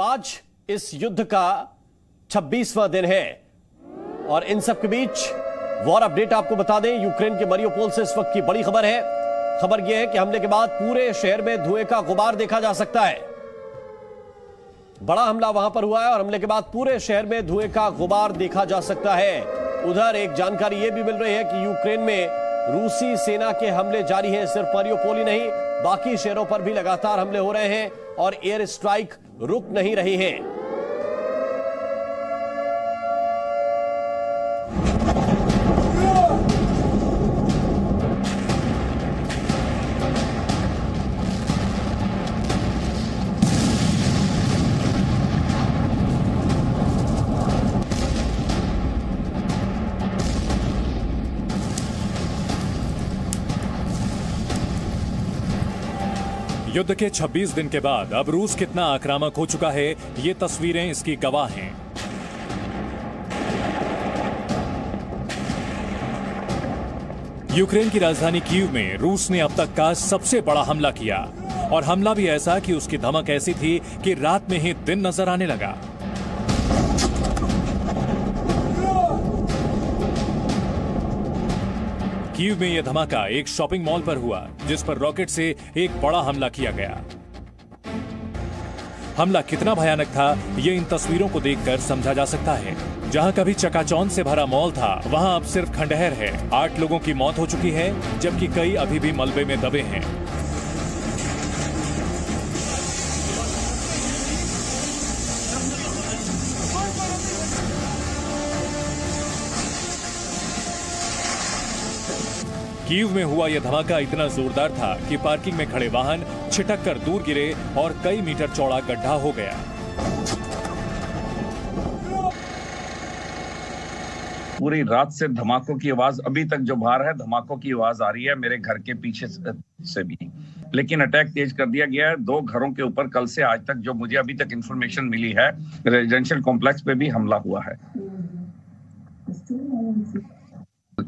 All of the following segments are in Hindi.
आज इस युद्ध का 26वां दिन है और इन सब के बीच वॉर अपडेट आपको बता दें, यूक्रेन के मरियोपोल से इस वक्त की बड़ी खबर है। खबर यह है कि हमले के बाद पूरे शहर में धुएं का गुबार देखा जा सकता है। बड़ा हमला वहां पर हुआ है और हमले के बाद पूरे शहर में धुएं का गुबार देखा जा सकता है। उधर एक जानकारी यह भी मिल रही है कि यूक्रेन में रूसी सेना के हमले जारी हैं। सिर्फ मरियोपोल ही नहीं, बाकी शहरों पर भी लगातार हमले हो रहे हैं और एयर स्ट्राइक रुक नहीं रही है। युद्ध के 26 दिन के बाद अब रूस कितना आक्रामक हो चुका है, ये तस्वीरें इसकी गवाह हैं। यूक्रेन की राजधानी कीव में रूस ने अब तक का सबसे बड़ा हमला किया और हमला भी ऐसा कि उसकी धमक ऐसी थी कि रात में ही दिन नजर आने लगा। कीव में यह धमाका एक शॉपिंग मॉल पर हुआ, जिस पर रॉकेट से एक बड़ा हमला किया गया। हमला कितना भयानक था, ये इन तस्वीरों को देखकर समझा जा सकता है। जहां कभी चकाचौंध से भरा मॉल था, वहां अब सिर्फ खंडहर है। 8 लोगों की मौत हो चुकी है, जबकि कई अभी भी मलबे में दबे हैं। कीव में हुआ यह धमाका इतना जोरदार था कि पार्किंग में खड़े वाहन छिटक कर दूर गिरे और कई मीटर चौड़ा गड्ढा हो गया। पूरी रात से धमाकों की आवाज अभी तक जो बाहर है, धमाकों की आवाज आ रही है मेरे घर के पीछे से भी। लेकिन अटैक तेज कर दिया गया है। 2 घरों के ऊपर कल से आज तक जो मुझे अभी तक इंफॉर्मेशन मिली है, रेजिडेंशियल कॉम्प्लेक्स पे भी हमला हुआ है।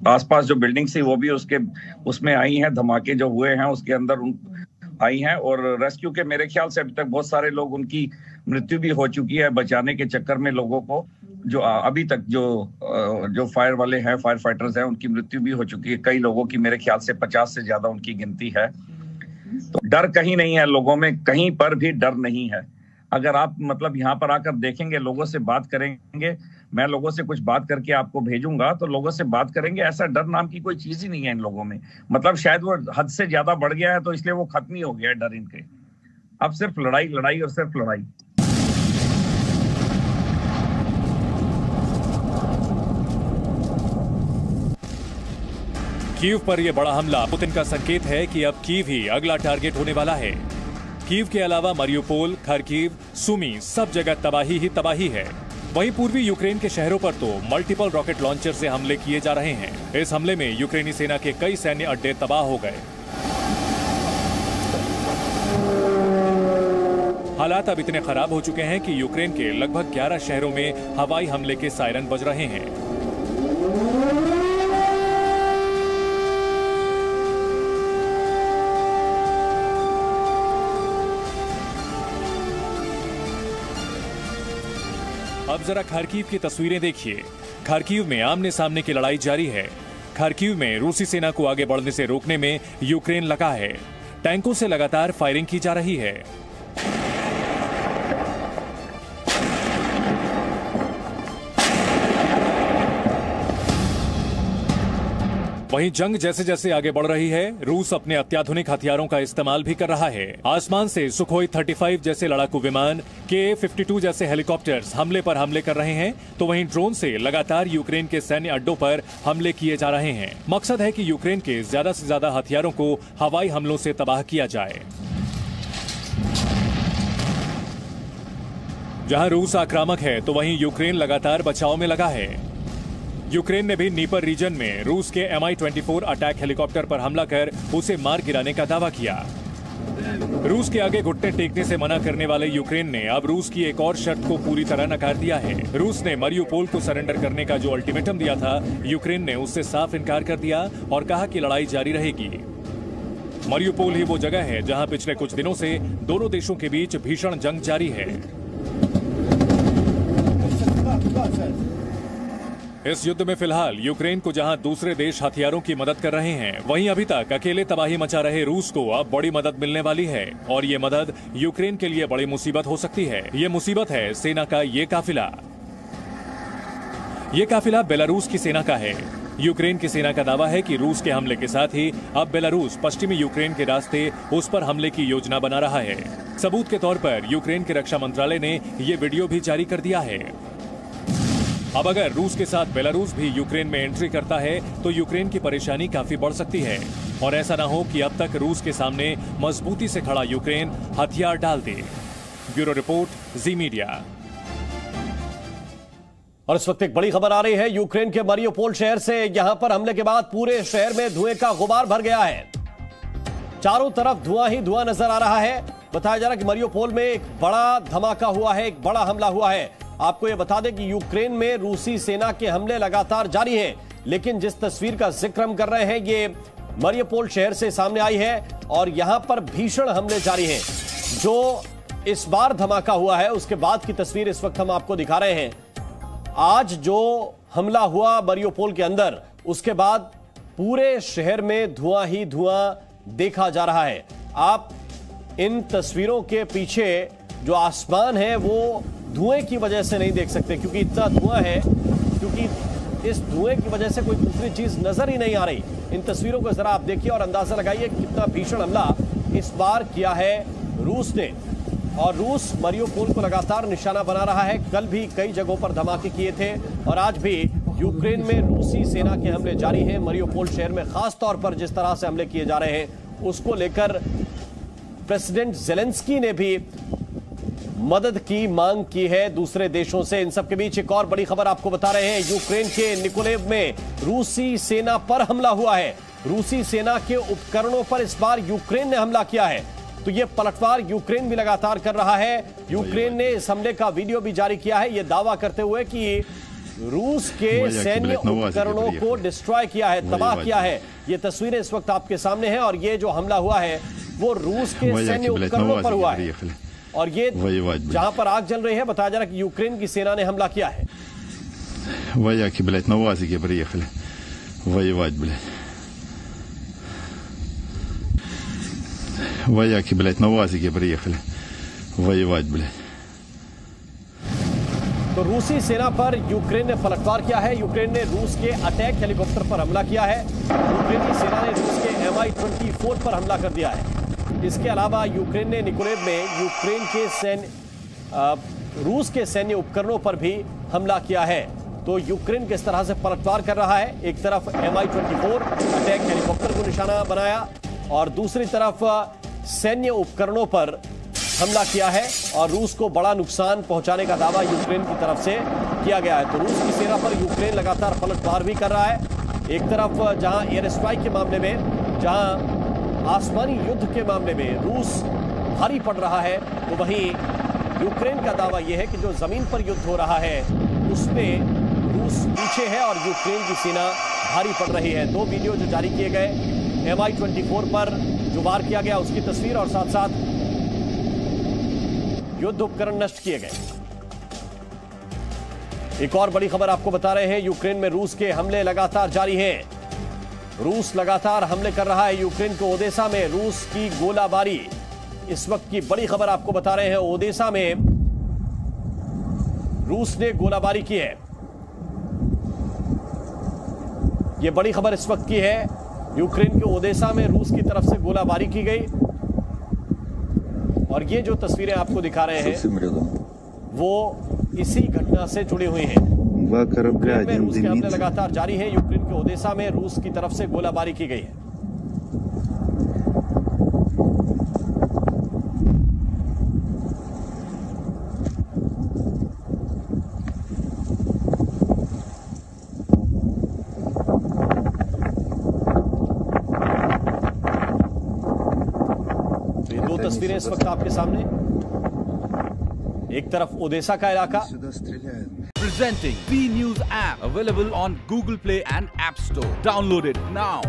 आसपास जो बिल्डिंग थी वो भी उसमें आई हैं। धमाके जो हुए हैं उसके अंदर आई हैं और रेस्क्यू के मेरे ख्याल से अभी तक बहुत सारे लोग, उनकी मृत्यु भी हो चुकी है। बचाने के चक्कर में लोगों को जो अभी तक जो फायर वाले हैं, फायर फाइटर्स हैं, उनकी मृत्यु भी हो चुकी है। कई लोगों की मेरे ख्याल से 50 से ज्यादा उनकी गिनती है। तो डर कहीं नहीं है लोगों में, कहीं पर भी डर नहीं है। अगर आप यहाँ पर आकर देखेंगे, लोगों से बात करेंगे, मैं लोगों से कुछ बात करके आपको भेजूंगा, तो लोगों से बात करेंगे, ऐसा डर नाम की कोई चीज ही नहीं है इन लोगों में। शायद वो हद से ज्यादा बढ़ गया है, तो इसलिए वो खत्म ही हो गया है डर इनके। अब सिर्फ लड़ाई लड़ाई और सिर्फ लड़ाई। कीव पर यह बड़ा हमला पुतिन का संकेत है कि अब कीव ही अगला टारगेट होने वाला है। कीव के अलावा मरियोपोल, खार्किव, सुमी, सब जगह तबाही ही तबाही है। वहीं पूर्वी यूक्रेन के शहरों पर तो मल्टीपल रॉकेट लॉन्चर से हमले किए जा रहे हैं। इस हमले में यूक्रेनी सेना के कई सैन्य अड्डे तबाह हो गए। हालात अब इतने खराब हो चुके हैं कि यूक्रेन के लगभग 11 शहरों में हवाई हमले के सायरन बज रहे हैं। अब जरा खार्किव की तस्वीरें देखिए। खार्किव में आमने सामने की लड़ाई जारी है। खार्किव में रूसी सेना को आगे बढ़ने से रोकने में यूक्रेन लगा है। टैंकों से लगातार फायरिंग की जा रही है। वहीं जंग जैसे जैसे आगे बढ़ रही है, रूस अपने अत्याधुनिक हथियारों का इस्तेमाल भी कर रहा है। आसमान से सुखोई 35 जैसे लड़ाकू विमान, KA-52 जैसे हेलीकॉप्टर्स हमले पर हमले कर रहे हैं, तो वहीं ड्रोन से लगातार यूक्रेन के सैन्य अड्डों पर हमले किए जा रहे हैं। मकसद है कि यूक्रेन के ज्यादा से ज्यादा हथियारों को हवाई हमलों से तबाह किया जाए। जहां रूस आक्रामक है, तो वहीं यूक्रेन लगातार बचाव में लगा है। यूक्रेन ने भी नीपर रीजन में रूस के Mi-24 अटैक हेलीकॉप्टर पर हमला कर उसे मार गिराने का दावा किया। रूस के आगे घुटने टेकने से मना करने वाले यूक्रेन ने अब रूस की एक और शर्त को पूरी तरह नकार दिया है। रूस ने मरियोपोल को सरेंडर करने का जो अल्टीमेटम दिया था, यूक्रेन ने उससे साफ इनकार कर दिया और कहा कि लड़ाई जारी रहेगी। मरियोपोल ही वो जगह है जहां पिछले कुछ दिनों से दोनों देशों के बीच भीषण जंग जारी है। इस युद्ध में फिलहाल यूक्रेन को जहां दूसरे देश हथियारों की मदद कर रहे हैं, वहीं अभी तक अकेले तबाही मचा रहे रूस को अब बड़ी मदद मिलने वाली है और ये मदद यूक्रेन के लिए बड़ी मुसीबत हो सकती है। ये मुसीबत है सेना का ये काफिला। ये काफिला बेलारूस की सेना का है। यूक्रेन की सेना का दावा है कि रूस के हमले के साथ ही अब बेलारूस पश्चिमी यूक्रेन के रास्ते उस पर हमले की योजना बना रहा है। सबूत के तौर पर यूक्रेन के रक्षा मंत्रालय ने ये वीडियो भी जारी कर दिया है। अब अगर रूस के साथ बेलारूस भी यूक्रेन में एंट्री करता है तो यूक्रेन की परेशानी काफी बढ़ सकती है और ऐसा न हो कि अब तक रूस के सामने मजबूती से खड़ा यूक्रेन हथियार डाल दे। ब्यूरो रिपोर्ट, जी मीडिया। और इस वक्त एक बड़ी खबर आ रही है यूक्रेन के मारियोपोल शहर से। यहां पर हमले के बाद पूरे शहर में धुएं का गुबार भर गया है। चारों तरफ धुआं ही धुआं नजर आ रहा है। बताया जा रहा है कि मारियोपोल में एक बड़ा धमाका हुआ है, एक बड़ा हमला हुआ है। आपको यह बता दें कि यूक्रेन में रूसी सेना के हमले लगातार जारी हैं, लेकिन जिस तस्वीर का जिक्र हम कर रहे हैं ये मारियोपोल शहर से सामने आई है और यहां पर भीषण हमले जारी हैं। जो इस बार धमाका हुआ है उसके बाद की तस्वीर इस वक्त हम आपको दिखा रहे हैं। आज जो हमला हुआ मारियोपोल के अंदर, उसके बाद पूरे शहर में धुआं ही धुआं देखा जा रहा है। आप इन तस्वीरों के पीछे जो आसमान है वो धुएं की वजह से नहीं देख सकते क्योंकि इतना धुआं है, क्योंकि इस धुएं की वजह से कोई दूसरी चीज नजर ही नहीं आ रही। इन तस्वीरों को जरा आप देखिए और अंदाजा लगाइए कितना भीषण हमला इस बार किया है रूस ने। और रूस मारियोपोल को लगातार निशाना बना रहा है। कल भी कई जगहों पर धमाके किए थे और आज भी यूक्रेन में रूसी सेना के हमले जारी हैं। मारियोपोल शहर में खास तौर पर जिस तरह से हमले किए जा रहे हैं उसको लेकर प्रेसिडेंट ज़ेलेंस्की ने भी मदद की मांग की है दूसरे देशों से। इन सब के बीच एक और बड़ी खबर आपको बता रहे हैं। यूक्रेन के निकोलेव में रूसी सेना पर हमला हुआ है। रूसी सेना के उपकरणों पर इस बार यूक्रेन ने हमला किया है, तो यह पलटवार यूक्रेन भी लगातार कर रहा है। यूक्रेन ने इस हमले का वीडियो भी जारी किया है, यह दावा करते हुए कि रूस के सैन्य उपकरणों को डिस्ट्रॉय किया है, तबाह किया है। ये तस्वीरें इस वक्त आपके सामने हैं और ये जो हमला हुआ है वो रूस के सैन्य उपकरणों पर हुआ है। और ये जहां पर आग जल रही है, बताया जा रहा है कि यूक्रेन की सेना ने हमला किया है। Вояки, блядь, на УАЗике приехали воевать, блядь. Вояки, блядь, на УАЗике приехали воевать, блядь. तो रूसी सेना पर यूक्रेन ने पलटवार किया है। यूक्रेन ने रूस के अटैक हेलीकॉप्टर पर हमला किया है। यूक्रेनी सेना ने रूस के Mi-24 पर हमला कर दिया है। इसके अलावा यूक्रेन ने निकोलेव में यूक्रेन के रूस के सैन्य उपकरणों पर भी हमला किया है। तो यूक्रेन किस तरह से पलटवार कर रहा है, एक तरफ Mi-24 अटैक हेलीकॉप्टर को निशाना बनाया और दूसरी तरफ सैन्य उपकरणों पर हमला किया है और रूस को बड़ा नुकसान पहुंचाने का दावा यूक्रेन की तरफ से किया गया है। तो रूस की सेना पर यूक्रेन लगातार पलटवार भी कर रहा है। एक तरफ जहां एयर स्ट्राइक के मामले में, जहां आसमानी युद्ध के मामले में रूस भारी पड़ रहा है, तो वहीं यूक्रेन का दावा यह है कि जो जमीन पर युद्ध हो रहा है उसमें रूस पीछे है और यूक्रेन की सेना भारी पड़ रही है। दो वीडियो जो जारी किए गए, Mi-24 पर जो वार किया गया उसकी तस्वीर और साथ साथ युद्ध उपकरण नष्ट किए गए। एक और बड़ी खबर आपको बता रहे हैं, यूक्रेन में रूस के हमले लगातार जारी हैं। रूस लगातार हमले कर रहा है यूक्रेन को। ओदेसा में रूस की गोलाबारी, इस वक्त की बड़ी खबर आपको बता रहे हैं। ओदेसा में रूस ने गोलाबारी की है, यह बड़ी खबर इस वक्त की है। यूक्रेन के ओदेसा में रूस की तरफ से गोलाबारी की गई और ये जो तस्वीरें आपको दिखा रहे हैं वो इसी घटना से जुड़ी हुई हैं। यूक्रेन में रूस के हमले लगातार जारी हैं। यूक्रेन के ओदेसा में रूस की तरफ से गोलाबारी की गई है। दो तस्वीरें इस वक्त आपके सामने, एक तरफ ओदेसा का इलाका। Presenting B News app available on Google Play and App Store. Download it now.